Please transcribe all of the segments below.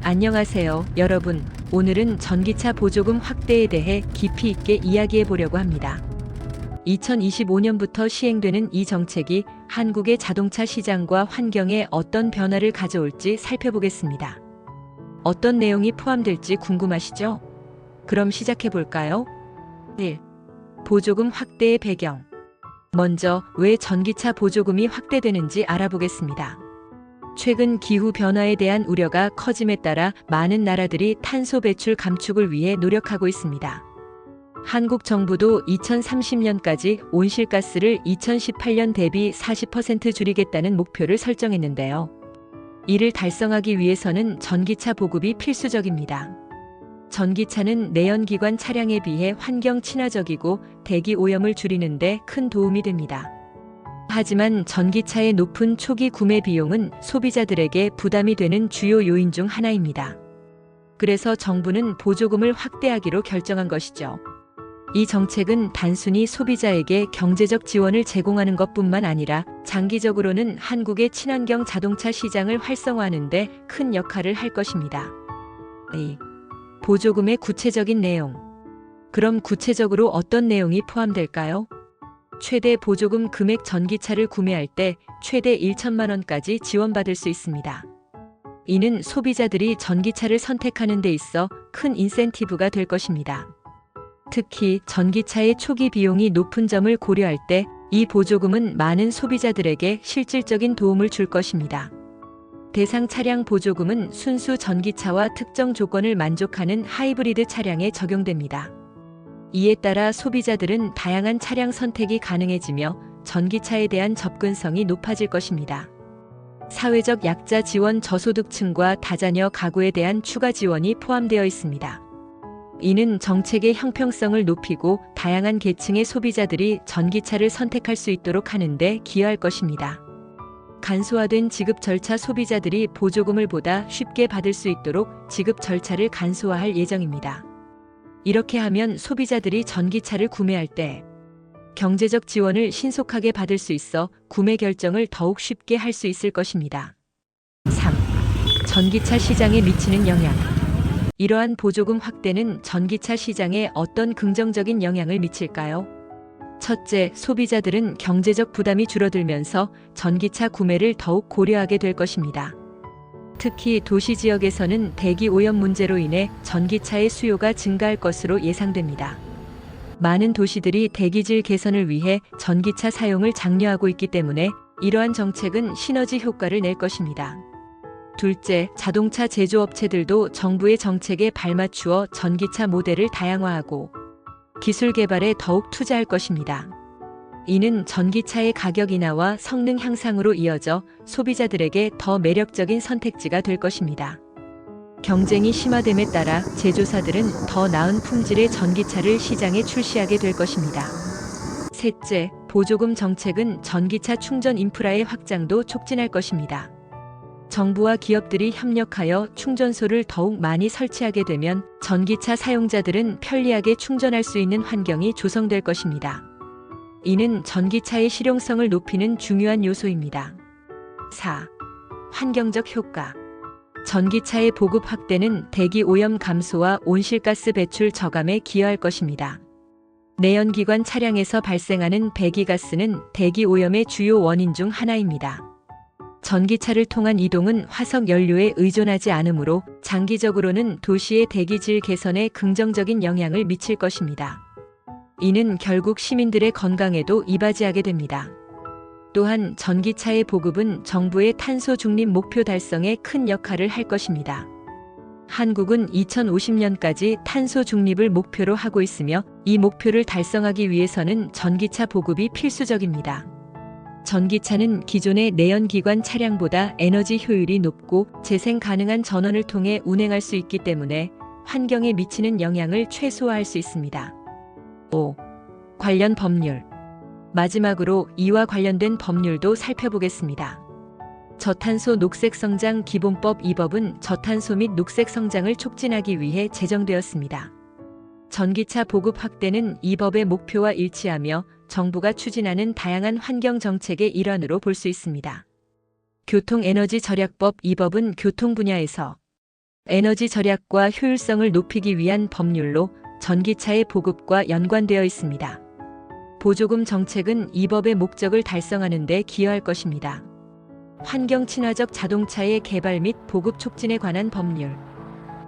안녕하세요, 여러분. 오늘은 전기차 보조금 확대에 대해 깊이 있게 이야기해 보려고 합니다. 2025년부터 시행되는 이 정책이 한국의 자동차 시장과 환경에 어떤 변화를 가져올지 살펴보겠습니다. 어떤 내용이 포함될지 궁금하시죠? 그럼 시작해 볼까요? 1. 보조금 확대의 배경. 먼저 왜 전기차 보조금이 확대되는지 알아보겠습니다. 최근 기후 변화에 대한 우려가 커짐에 따라 많은 나라들이 탄소 배출 감축을 위해 노력하고 있습니다. 한국 정부도 2030년까지 온실가스를 2018년 대비 40% 줄이겠다는 목표를 설정했는데요. 이를 달성하기 위해서는 전기차 보급이 필수적입니다. 전기차는 내연기관 차량에 비해 환경 친화적이고 대기 오염을 줄이는 데 큰 도움이 됩니다. 하지만 전기차의 높은 초기 구매 비용은 소비자들에게 부담이 되는 주요 요인 중 하나입니다. 그래서 정부는 보조금을 확대하기로 결정한 것이죠. 이 정책은 단순히 소비자에게 경제적 지원을 제공하는 것뿐만 아니라 장기적으로는 한국의 친환경 자동차 시장을 활성화하는 데 큰 역할을 할 것입니다. 2. 보조금의 구체적인 내용. 그럼 구체적으로 어떤 내용이 포함될까요? 최대 보조금 금액. 전기차를 구매할 때 최대 1천만 원까지 지원받을 수 있습니다. 이는 소비자들이 전기차를 선택하는 데 있어 큰 인센티브가 될 것입니다. 특히 전기차의 초기 비용이 높은 점을 고려할 때 이 보조금은 많은 소비자들에게 실질적인 도움을 줄 것입니다. 대상 차량 보조금은 순수 전기차와 특정 조건을 만족하는 하이브리드 차량에 적용됩니다. 이에 따라 소비자들은 다양한 차량 선택이 가능해지며 전기차에 대한 접근성이 높아질 것입니다. 사회적 약자 지원. 저소득층과 다자녀 가구에 대한 추가 지원이 포함되어 있습니다. 이는 정책의 형평성을 높이고 다양한 계층의 소비자들이 전기차를 선택할 수 있도록 하는 데 기여할 것입니다. 간소화된 지급 절차. 소비자들이 보조금을 보다 쉽게 받을 수 있도록 지급 절차를 간소화할 예정입니다. 이렇게 하면 소비자들이 전기차를 구매할 때 경제적 지원을 신속하게 받을 수 있어 구매 결정을 더욱 쉽게 할 수 있을 것입니다. 3. 전기차 시장에 미치는 영향. 이러한 보조금 확대는 전기차 시장에 어떤 긍정적인 영향을 미칠까요? 첫째, 소비자들은 경제적 부담이 줄어들면서 전기차 구매를 더욱 고려하게 될 것입니다. 특히 도시 지역에서는 대기 오염 문제로 인해 전기차의 수요가 증가할 것으로 예상됩니다. 많은 도시들이 대기질 개선을 위해 전기차 사용을 장려하고 있기 때문에 이러한 정책은 시너지 효과를 낼 것입니다. 둘째, 자동차 제조업체들도 정부의 정책에 발맞추어 전기차 모델을 다양화하고 기술 개발에 더욱 투자할 것입니다. 이는 전기차의 가격 인하와 성능 향상으로 이어져 소비자들에게 더 매력적인 선택지가 될 것입니다. 경쟁이 심화됨에 따라 제조사들은 더 나은 품질의 전기차를 시장에 출시하게 될 것입니다. 셋째, 보조금 정책은 전기차 충전 인프라의 확장도 촉진할 것입니다. 정부와 기업들이 협력하여 충전소를 더욱 많이 설치하게 되면 전기차 사용자들은 편리하게 충전할 수 있는 환경이 조성될 것입니다. 이는 전기차의 실용성을 높이는 중요한 요소입니다. 4. 환경적 효과. 전기차의 보급 확대는 대기 오염 감소와 온실가스 배출 저감에 기여할 것입니다. 내연기관 차량에서 발생하는 배기가스는 대기 오염의 주요 원인 중 하나입니다. 전기차를 통한 이동은 화석 연료에 의존하지 않으므로 장기적으로는 도시의 대기질 개선에 긍정적인 영향을 미칠 것입니다. 이는 결국 시민들의 건강에도 이바지하게 됩니다. 또한 전기차의 보급은 정부의 탄소 중립 목표 달성에 큰 역할을 할 것입니다. 한국은 2050년까지 탄소 중립을 목표로 하고 있으며 이 목표를 달성하기 위해서는 전기차 보급이 필수적입니다. 전기차는 기존의 내연기관 차량보다 에너지 효율이 높고 재생 가능한 전원을 통해 운행할 수 있기 때문에 환경에 미치는 영향을 최소화할 수 있습니다. 5. 관련 법률. 마지막으로 이와 관련된 법률도 살펴보겠습니다. 저탄소 녹색성장 기본법. 이 법은 저탄소 및 녹색 성장을 촉진하기 위해 제정되었습니다. 전기차 보급 확대는 이 법의 목표와 일치하며 정부가 추진하는 다양한 환경 정책의 일환으로 볼 수 있습니다. 교통에너지 절약법. 이 법은 교통 분야에서 에너지 절약과 효율성을 높이기 위한 법률로 전기차의 보급과 연관되어 있습니다. 보조금 정책은 이 법의 목적을 달성하는 데 기여할 것입니다. 환경 친화적 자동차의 개발 및 보급 촉진에 관한 법률.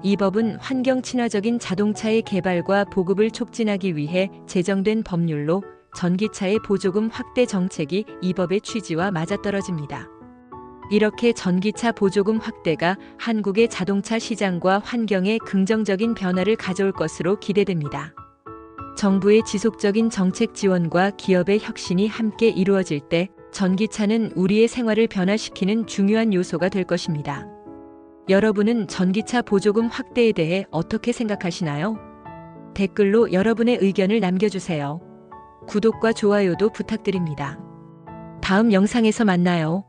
이 법은 환경 친화적인 자동차의 개발과 보급을 촉진하기 위해 제정된 법률로 전기차의 보조금 확대 정책이 이 법의 취지와 맞아떨어집니다. 이렇게 전기차 보조금 확대가 한국의 자동차 시장과 환경에 긍정적인 변화를 가져올 것으로 기대됩니다. 정부의 지속적인 정책 지원과 기업의 혁신이 함께 이루어질 때 전기차는 우리의 생활을 변화시키는 중요한 요소가 될 것입니다. 여러분은 전기차 보조금 확대에 대해 어떻게 생각하시나요? 댓글로 여러분의 의견을 남겨주세요. 구독과 좋아요도 부탁드립니다. 다음 영상에서 만나요.